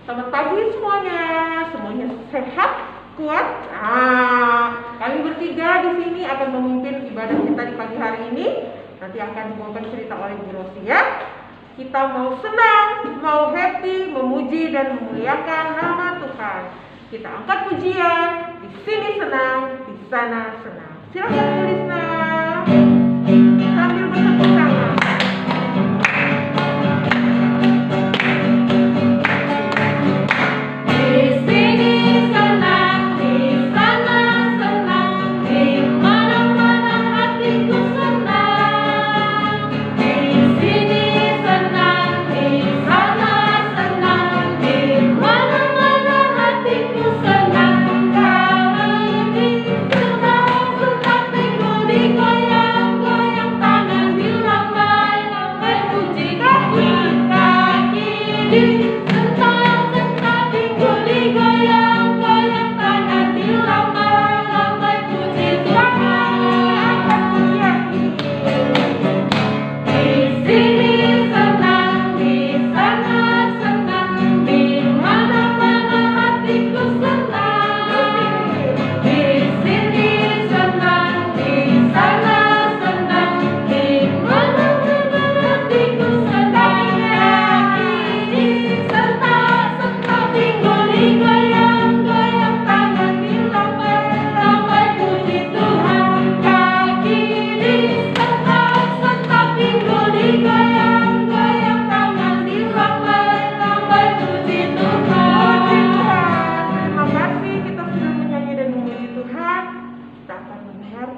Selamat pagi semuanya. Semuanya sehat, kuat. Kami bertiga di sini akan memimpin ibadah kita di pagi hari ini. Nanti akan dibawakan cerita oleh Bu Rosi ya. Kita mau senang, mau happy, memuji dan memuliakan nama Tuhan. Kita angkat pujian. Di sini senang, di sana senang. Silakan Bu Lisna. Sambil bertepuk tangan.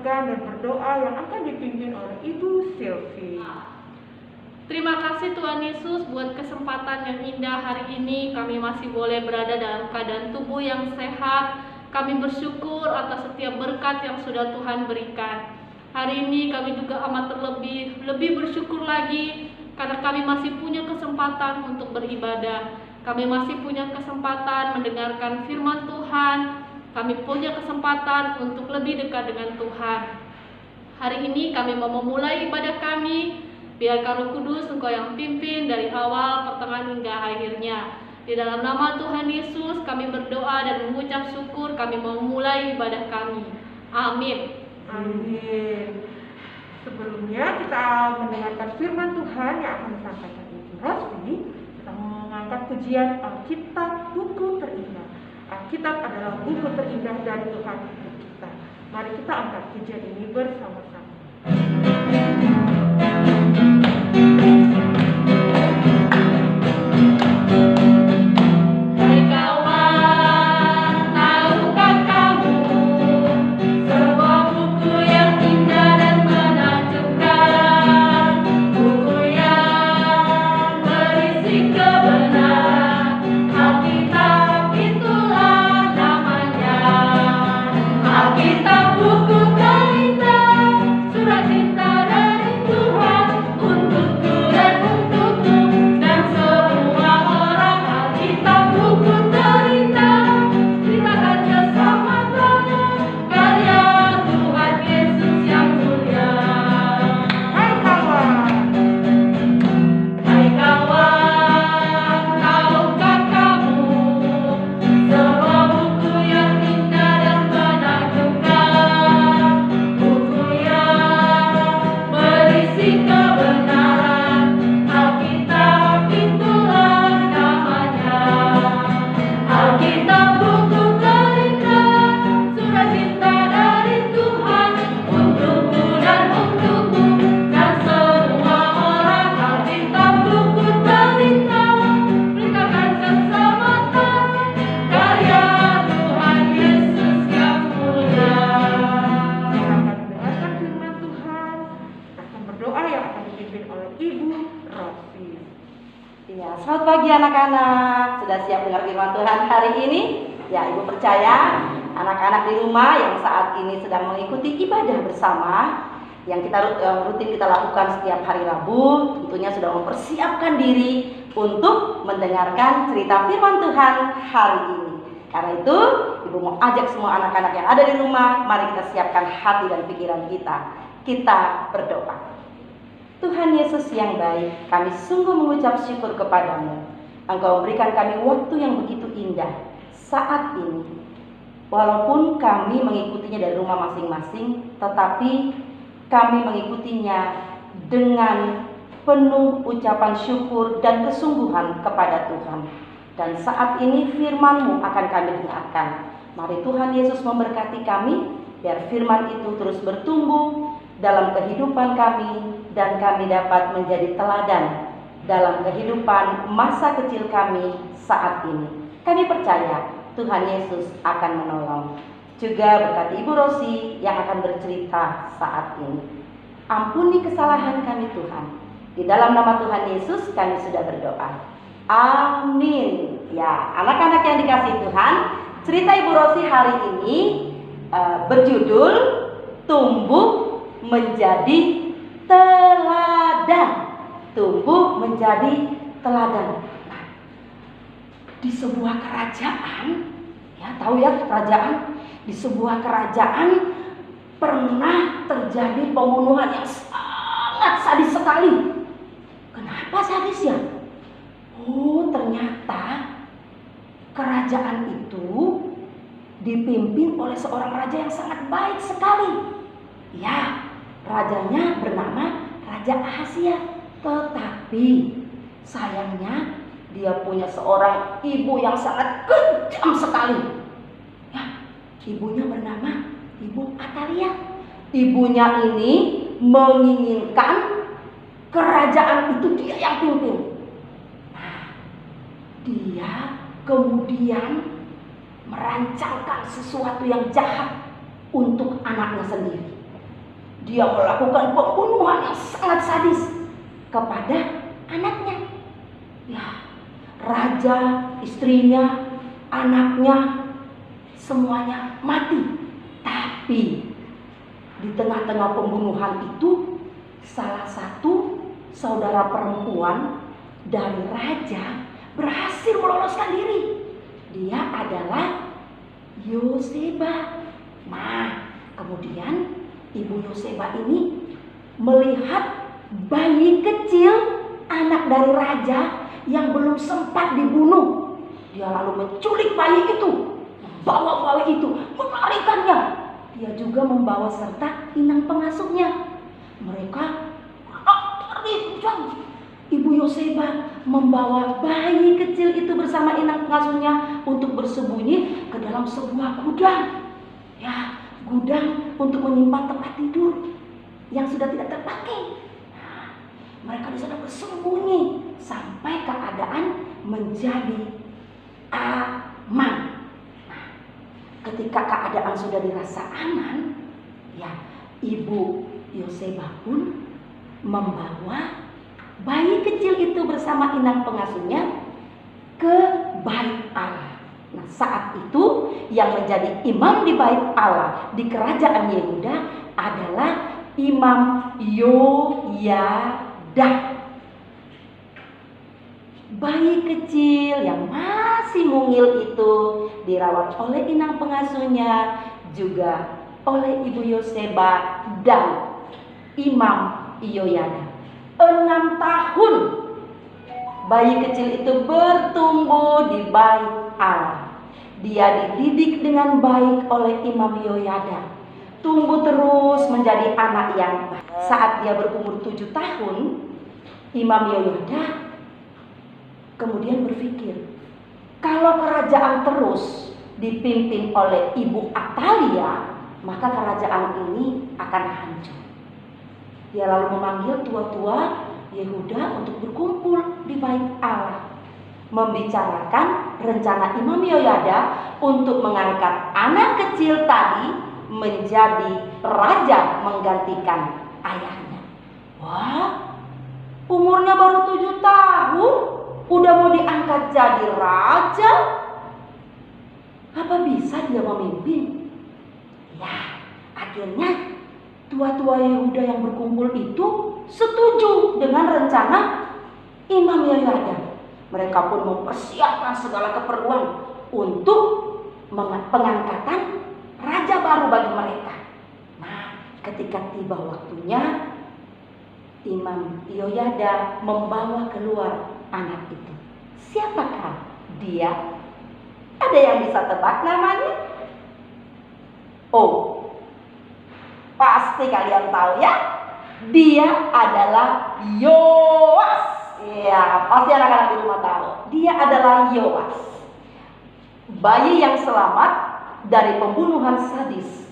Dan berdoa yang akan dipimpin oleh Ibu Silvi. Terima kasih Tuhan Yesus buat kesempatan yang indah hari ini. Kami masih boleh berada dalam keadaan tubuh yang sehat. Kami bersyukur atas setiap berkat yang sudah Tuhan berikan. Hari ini kami juga amat lebih bersyukur lagi karena kami masih punya kesempatan untuk beribadah. Kami masih punya kesempatan mendengarkan firman Tuhan. Kami punya kesempatan untuk lebih dekat dengan Tuhan. Hari ini kami mau memulai ibadah kami. Biarkan Roh Kudus Engkau yang pimpin dari awal, pertengahan hingga akhirnya. Di dalam nama Tuhan Yesus kami berdoa dan mengucap syukur. Kami mau memulai ibadah kami. Amin. Amin. Sebelumnya kita mendengarkan firman Tuhan yang akan disampaikan Ibu Rosi. Kita mengangkat pujian Alkitab buku terindah. Alkitab adalah buku terindah dari Tuhan untuk kita. Mari kita angkat pujian ini bersama-sama. Selamat pagi anak-anak, sudah siap dengar firman Tuhan hari ini? Ya, Ibu percaya anak-anak di rumah yang saat ini sedang mengikuti ibadah bersama yang rutin kita lakukan setiap hari Rabu, tentunya sudah mempersiapkan diri untuk mendengarkan cerita firman Tuhan hari ini. Karena itu, Ibu mau ajak semua anak-anak yang ada di rumah, mari kita siapkan hati dan pikiran kita. Kita berdoa. Tuhan Yesus yang baik, kami sungguh mengucap syukur kepadamu. Engkau berikan kami waktu yang begitu indah saat ini. Walaupun kami mengikutinya dari rumah masing-masing, tetapi kami mengikutinya dengan penuh ucapan syukur dan kesungguhan kepada Tuhan. Dan saat ini firman-Mu akan kami dengarkan. Mari Tuhan Yesus memberkati kami, biar firman itu terus bertumbuh dalam kehidupan kami, dan kami dapat menjadi teladan dalam kehidupan masa kecil kami saat ini. Kami percaya Tuhan Yesus akan menolong. Juga berkati Ibu Rosi yang akan bercerita saat ini. Ampuni kesalahan kami Tuhan. Di dalam nama Tuhan Yesus kami sudah berdoa. Amin. Ya, anak-anak yang dikasihi Tuhan, cerita Ibu Rosi hari ini berjudul Tumbuh Menjadi Teladan. Tumbuh menjadi teladan. Nah, di sebuah kerajaan, ya tahu ya kerajaan, di sebuah kerajaan pernah terjadi pembunuhan yang sangat sadis sekali. Kenapa sadis ya? Oh, ternyata kerajaan itu dipimpin oleh seorang raja yang sangat baik sekali. Ya, rajanya bernama Raja Ahazia. Tetapi sayangnya dia punya seorang ibu yang sangat kejam sekali. Ya, ibunya bernama Ibu Atalia. Ibunya ini menginginkan kerajaan itu dia yang pimpin. Nah, dia kemudian merancangkan sesuatu yang jahat untuk anaknya sendiri. Dia melakukan pembunuhan yang sangat sadis kepada anaknya. Ya, raja, istrinya, anaknya, semuanya mati. Tapi di tengah-tengah pembunuhan itu, salah satu saudara perempuan dari raja berhasil meloloskan diri. Dia adalah Yoseba. Nah, kemudian Ibu Yoseba ini melihat bayi kecil anak dari raja yang belum sempat dibunuh. Dia lalu menculik bayi itu, membawa bayi itu, melarikannya. Dia juga membawa serta inang pengasuhnya. Mereka lari. Ibu Yoseba membawa bayi kecil itu bersama inang pengasuhnya untuk bersembunyi ke dalam sebuah gudang. Ya, gudang untuk menyimpan tempat tidur yang sudah tidak terpakai. Nah, mereka di sana bersembunyi sampai keadaan menjadi aman. Nah, ketika keadaan sudah dirasa aman, ya, Ibu Yoseba pun membawa bayi kecil itu bersama inang pengasuhnya ke bait Allah. Nah, saat itu yang menjadi imam di bait Allah di kerajaan Yehuda adalah Imam Yoyada. Bayi kecil yang masih mungil itu dirawat oleh inang pengasuhnya, juga oleh Ibu Yoseba dan Imam Yoyada. 6 tahun bayi kecil itu bertumbuh di bait Allah. Dia dididik dengan baik oleh Imam Yoyada. Tumbuh terus menjadi anak yang baik. Saat dia berumur 7 tahun, Imam Yoyada kemudian berpikir, kalau kerajaan terus dipimpin oleh Ibu Atalia, maka kerajaan ini akan hancur. Dia lalu memanggil tua-tua Yehuda untuk berkumpul di bait Allah, membicarakan rencana Imam Yoyada untuk mengangkat anak kecil tadi menjadi raja menggantikan ayahnya. Wah, umurnya baru 7 tahun, udah mau diangkat jadi raja. Apa bisa dia memimpin? Ya, akhirnya tua-tua Yehuda yang berkumpul itu setuju dengan rencana Imam Yoyada. Mereka pun mempersiapkan segala keperluan untuk pengangkatan raja baru bagi mereka. Nah, ketika tiba waktunya, Imam Yoyada membawa keluar anak itu. Siapakah dia? Ada yang bisa tebak namanya? Oh, pasti kalian tahu ya. Dia adalah Yoas. Ya, pasti anak-anak di rumah tahu. Dia adalah Yoas, bayi yang selamat dari pembunuhan sadis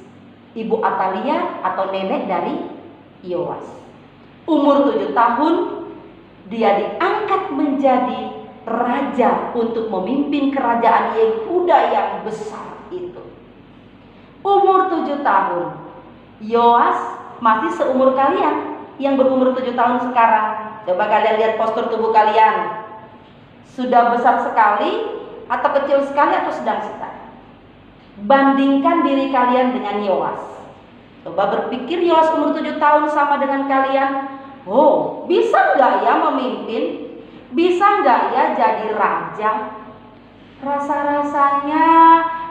Ibu Atalia atau nenek dari Yoas. Umur 7 tahun, dia diangkat menjadi raja untuk memimpin kerajaan Yehuda yang besar itu. Umur 7 tahun, Yoas masih seumur kalian yang berumur 7 tahun sekarang. Coba kalian lihat postur tubuh kalian. Sudah besar sekali atau kecil sekali atau sedang sekali? Bandingkan diri kalian dengan Yoas. Coba berpikir Yoas umur 7 tahun sama dengan kalian. Oh, bisa nggak ya memimpin? Bisa nggak ya jadi raja? Rasa-rasanya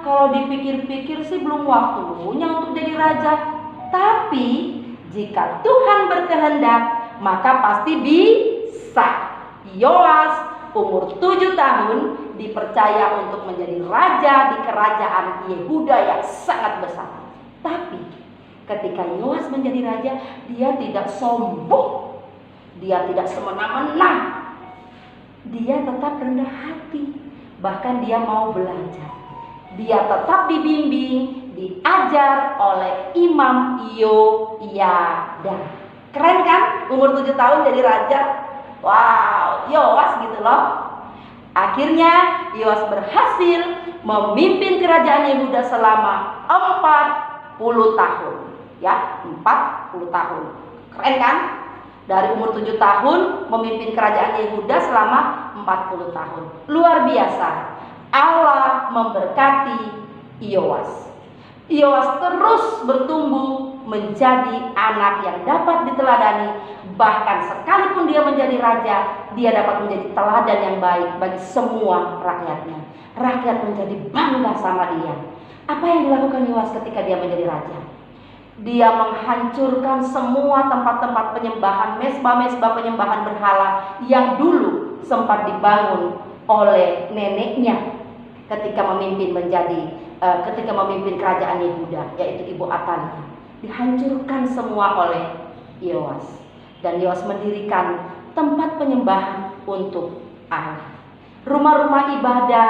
kalau dipikir-pikir sih belum waktunya untuk jadi raja. Tapi jika Tuhan berkehendak, maka pasti bisa. Yoas umur 7 tahun dipercaya untuk menjadi raja di kerajaan Yehuda yang sangat besar. Tapi ketika Yoas menjadi raja, dia tidak sombong, dia tidak semena-mena, dia tetap rendah hati. Bahkan dia mau belajar, dia tetap dibimbing, diajar oleh Imam Yoyada. Keren kan? Umur 7 tahun jadi raja. Wow, Yoas gitu loh. Akhirnya Yoas berhasil memimpin kerajaan Yehuda selama 40 tahun. Ya, 40 tahun. Keren kan? Dari umur 7 tahun memimpin kerajaan Yehuda selama 40 tahun. Luar biasa. Allah memberkati Yoas. Yoas terus bertumbuh menjadi anak yang dapat diteladani. Bahkan sekalipun dia menjadi raja, dia dapat menjadi teladan yang baik bagi semua rakyatnya. Rakyat menjadi bangga sama dia. Apa yang dilakukan Yoas ketika dia menjadi raja? Dia menghancurkan semua tempat-tempat penyembahan, mesbah-mesbah penyembahan berhala yang dulu sempat dibangun oleh neneknya ketika memimpin kerajaan Yehuda, yaitu Ibu Atalia. Dihancurkan semua oleh Yoas. Dan Yoas mendirikan tempat penyembahan untuk Allah. Rumah-rumah ibadah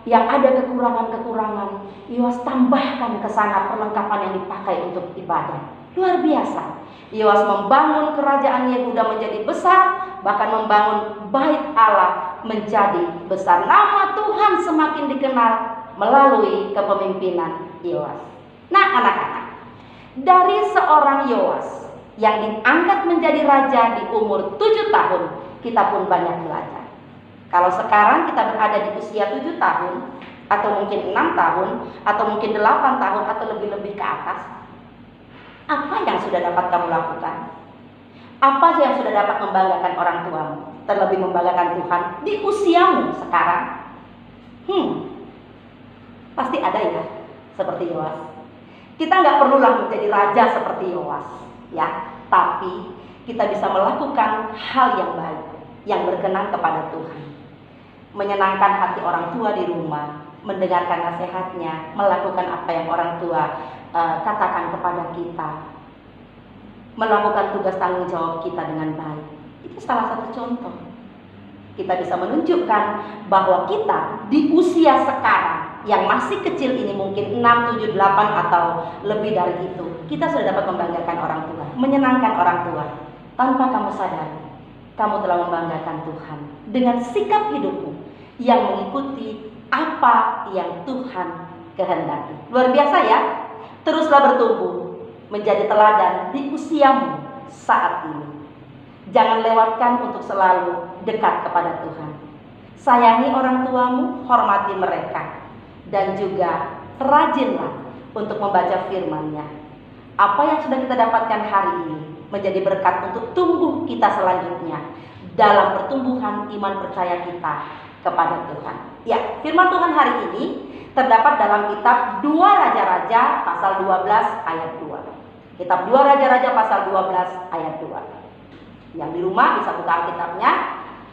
yang ada kekurangan-kekurangan, Yoas tambahkan ke sana perlengkapan yang dipakai untuk ibadah. Luar biasa. Yoas membangun kerajaan Yehuda menjadi besar, bahkan membangun bait Allah menjadi besar. Nama Tuhan semakin dikenal melalui kepemimpinan Yoas. Nah, anak-anak, dari seorang Yoas yang diangkat menjadi raja di umur 7 tahun, kita pun banyak belajar. Kalau sekarang kita berada di usia 7 tahun, atau mungkin 6 tahun, atau mungkin 8 tahun, atau lebih-lebih ke atas, apa yang sudah dapat kamu lakukan? Apa yang sudah dapat membanggakan orang tuamu? Terlebih membanggakan Tuhan di usiamu sekarang? Pasti ada ya, seperti Yoas. Kita nggak perlulah menjadi raja seperti Yoas, ya. Tapi kita bisa melakukan hal yang baik, yang berkenan kepada Tuhan. Menyenangkan hati orang tua di rumah, mendengarkan nasihatnya, melakukan apa yang orang tua katakan kepada kita, melakukan tugas tanggung jawab kita dengan baik. Itu salah satu contoh. Kita bisa menunjukkan bahwa kita di usia sekarang yang masih kecil ini, mungkin 6, 7, 8 atau lebih dari itu, kita sudah dapat membanggakan orang tua, menyenangkan orang tua. Tanpa kamu sadari, kamu telah membanggakan Tuhan dengan sikap hidupmu yang mengikuti apa yang Tuhan kehendaki. Luar biasa ya. Teruslah bertumbuh menjadi teladan di usiamu saat ini. Jangan lewatkan untuk selalu dekat kepada Tuhan. Sayangi orang tuamu, hormati mereka, dan juga rajinlah untuk membaca firman-Nya. Apa yang sudah kita dapatkan hari ini menjadi berkat untuk tumbuh kita selanjutnya dalam pertumbuhan iman percaya kita kepada Tuhan. Ya, firman Tuhan hari ini terdapat dalam kitab 2 Raja-Raja pasal 12 ayat 2. Kitab 2 Raja-Raja pasal 12 ayat 2. Yang di rumah bisa buka Alkitabnya.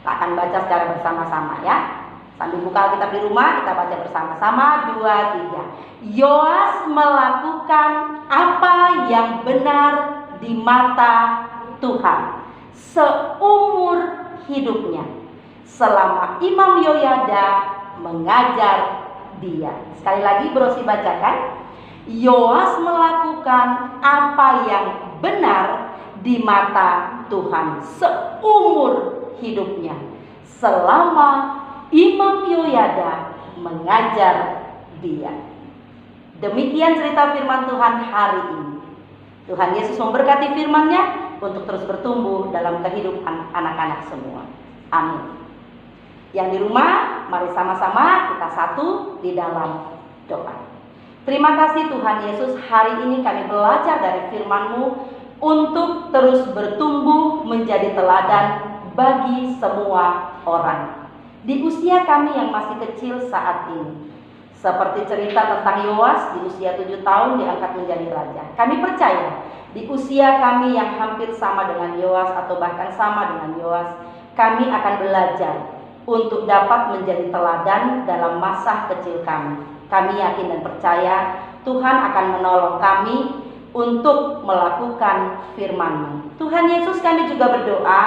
Kita akan baca secara bersama-sama ya. Sambil buka Alkitab di rumah, kita baca bersama-sama. 2, 3. Yoas melakukan apa yang benar di mata Tuhan seumur hidupnya, selama Imam Yoyada mengajar dia. Sekali lagi Bro Si bacakan. Yoas melakukan apa yang benar di mata Tuhan seumur hidupnya, selama Imam Yoyada mengajar dia. Demikian cerita firman Tuhan hari ini. Tuhan Yesus memberkati firman-Nya untuk terus bertumbuh dalam kehidupan anak-anak semua. Amin. Yang di rumah, mari sama-sama kita satu di dalam doa. Terima kasih Tuhan Yesus, hari ini kami belajar dari firman-Mu untuk terus bertumbuh menjadi teladan bagi semua orang di usia kami yang masih kecil saat ini. Seperti cerita tentang Yoas, di usia 7 tahun diangkat menjadi raja. Kami percaya di usia kami yang hampir sama dengan Yoas atau bahkan sama dengan Yoas, kami akan belajar untuk dapat menjadi teladan dalam masa kecil kami. Kami yakin dan percaya Tuhan akan menolong kami untuk melakukan firman-Mu. Tuhan Yesus, kami juga berdoa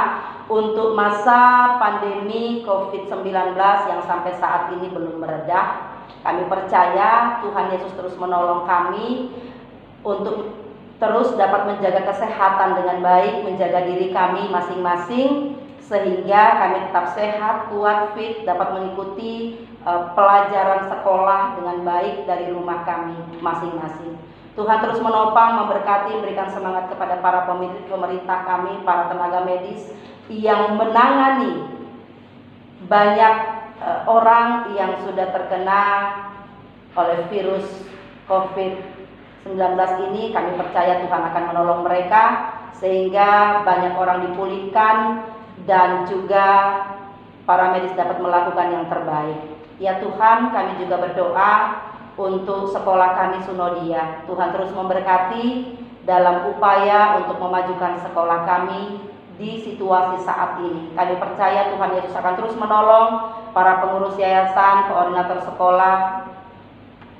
untuk masa pandemi COVID-19 yang sampai saat ini belum mereda. Kami percaya Tuhan Yesus terus menolong kami untuk terus dapat menjaga kesehatan dengan baik, menjaga diri kami masing-masing, sehingga kami tetap sehat, kuat, fit, dapat mengikuti pelajaran sekolah dengan baik dari rumah kami masing-masing. Tuhan terus menopang, memberkati, memberikan semangat kepada para pemerintah kami, para tenaga medis yang menangani banyak orang yang sudah terkena oleh virus COVID-19 ini. Kami percaya Tuhan akan menolong mereka sehingga banyak orang dipulihkan dan juga para medis dapat melakukan yang terbaik. Ya Tuhan, kami juga berdoa untuk sekolah kami Sunodia. Tuhan terus memberkati dalam upaya untuk memajukan sekolah kami di situasi saat ini. Kami percaya Tuhan Yesus akan terus menolong para pengurus yayasan, koordinator sekolah,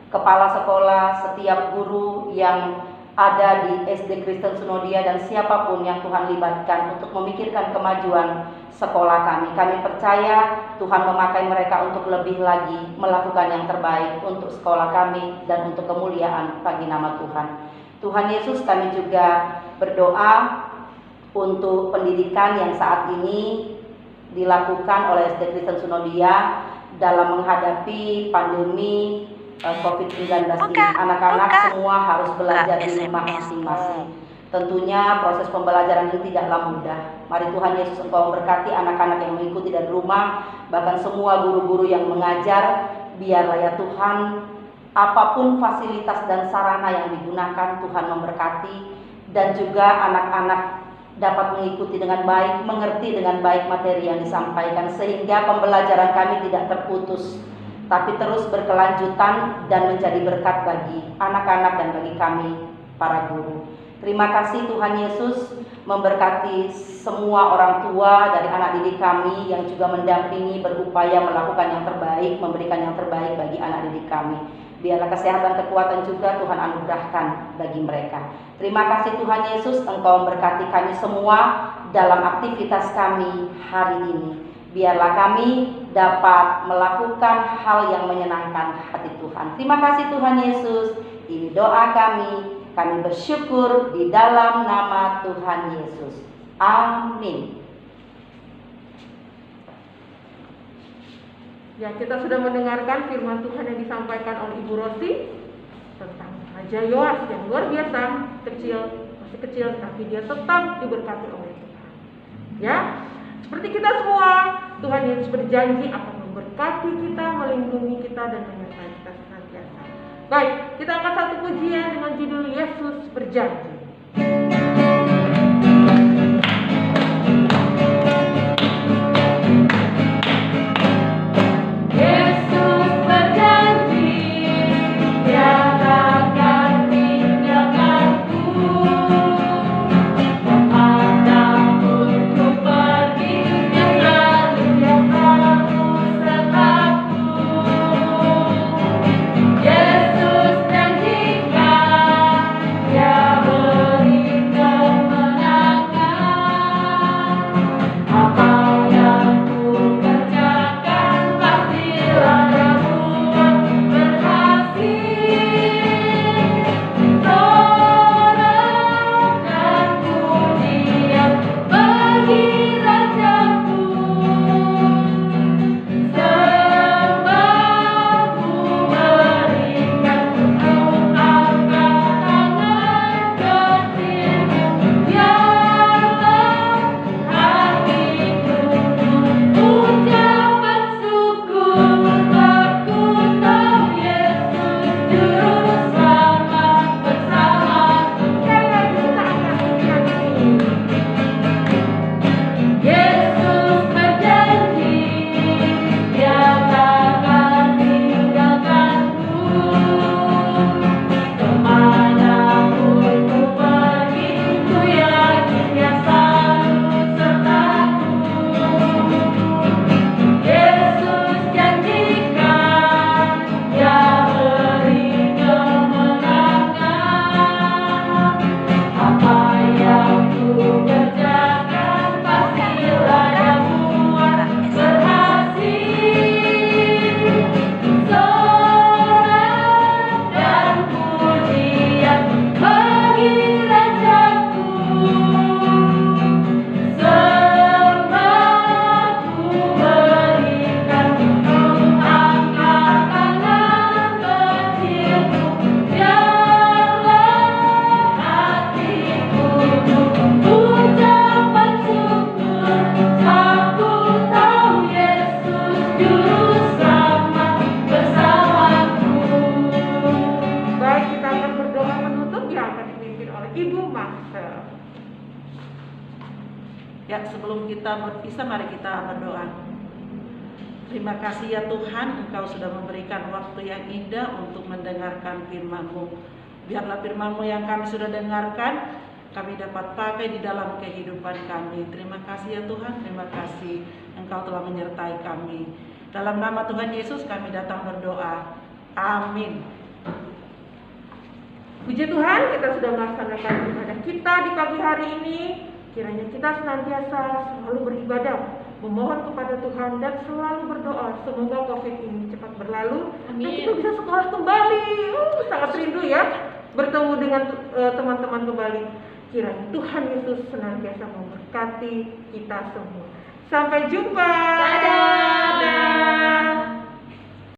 kepala sekolah, setiap guru yang ada di SD Kristen Sunodia dan siapapun yang Tuhan libatkan untuk memikirkan kemajuan sekolah kami. Kami percaya Tuhan memakai mereka untuk lebih lagi melakukan yang terbaik untuk sekolah kami dan untuk kemuliaan bagi nama Tuhan. Tuhan Yesus, kami juga berdoa untuk pendidikan yang saat ini dilakukan oleh SD Kristen Sunodia dalam menghadapi pandemi COVID-19 ini. Anak-anak semua harus belajar di rumah masing-masing. Tentunya proses pembelajaran itu tidaklah mudah. Mari Tuhan Yesus, Engkau memberkati anak-anak yang mengikuti dari rumah, bahkan semua guru-guru yang mengajar. Biarlah ya Tuhan, apapun fasilitas dan sarana yang digunakan, Tuhan memberkati, dan juga anak-anak dapat mengikuti dengan baik, mengerti dengan baik materi yang disampaikan, sehingga pembelajaran kami tidak terputus, tapi terus berkelanjutan dan menjadi berkat bagi anak-anak dan bagi kami para guru. Terima kasih Tuhan Yesus, memberkati semua orang tua dari anak didik kami yang juga mendampingi, berupaya melakukan yang terbaik, memberikan yang terbaik bagi anak didik kami. Biarlah kesehatan, kekuatan juga Tuhan anugerahkan bagi mereka. Terima kasih Tuhan Yesus, Engkau memberkati kami semua dalam aktivitas kami hari ini. Biarlah kami dapat melakukan hal yang menyenangkan hati Tuhan. Terima kasih Tuhan Yesus. Ini doa kami. Kami bersyukur di dalam nama Tuhan Yesus. Amin. Ya, kita sudah mendengarkan firman Tuhan yang disampaikan oleh Ibu Rosi tentang Raja Yoas yang luar biasa, masih kecil, tapi dia tetap diberkati oleh Tuhan. Ya, seperti kita semua, Tuhan Yesus berjanji akan memberkati kita, melindungi kita, dan menyertai kita senantiasa. Baik, kita akan satu pujian dengan judul Yesus Berjanji. Dia selalu sebelum kita berpisah, mari kita berdoa. Terima kasih ya Tuhan, Engkau sudah memberikan waktu yang indah untuk mendengarkan firman-Mu. Biarlah firman-Mu yang kami sudah dengarkan, kami dapat pakai di dalam kehidupan kami. Terima kasih ya Tuhan, terima kasih Engkau telah menyertai kami. Dalam nama Tuhan Yesus kami datang berdoa. Amin. Puji Tuhan, kita sudah melaksanakan ibadah kita di pagi hari ini. Kiranya kita senantiasa selalu beribadah, memohon kepada Tuhan dan selalu berdoa semoga COVID ini cepat berlalu dan kita bisa sekolah kembali. Sangat rindu ya bertemu dengan teman-teman kembali. Kiranya Tuhan Yesus senantiasa memberkati kita semua. Sampai jumpa. Dadah.